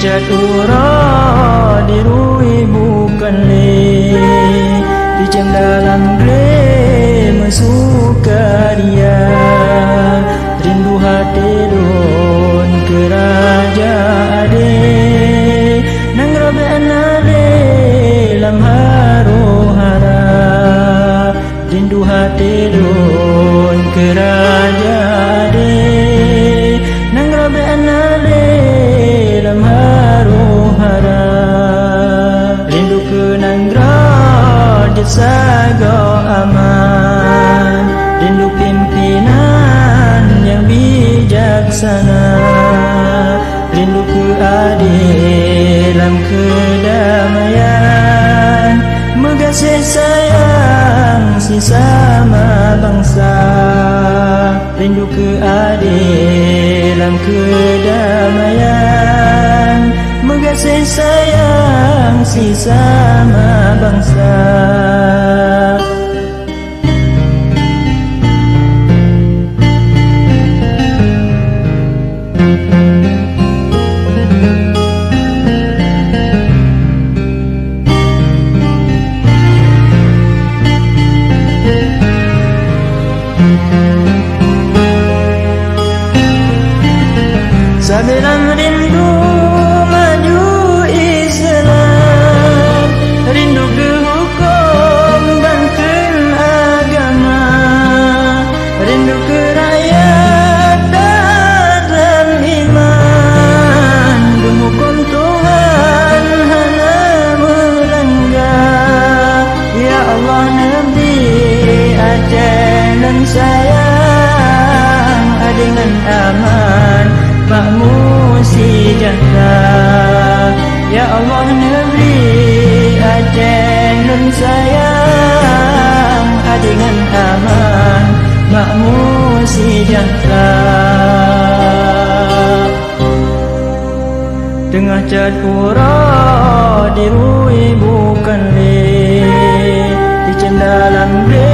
cat ura dirui bukan le, dijam dalam gle mesuka dia, rindu hati don keraja ade, nang rabe anade lam haro hara, rindu hati don keraja ade, nang rabe anade lam haro hara, rindu ke nang derajat saga aman, rindu pimpinan yang bijaksana, rindu ke adil dalam kedamaian, mengasih sayang sesama bangsa, rindu ke adil dalam kedamaian, mengasih sayang sesama bangsa. Sabilan rindu maju Islam, rindu ke hukum dan ke agama, rindu ke rakyat dan iman, hukum Tuhan hana melanggar. Ya Allah Nabi Aceh dan sayang dengan aman makmur sejahtera. Ya Allah Nabi Aceh nun sayang dengan aman makmur sejahtera. Tengah cat ura dirui bukan le, dijam dalam le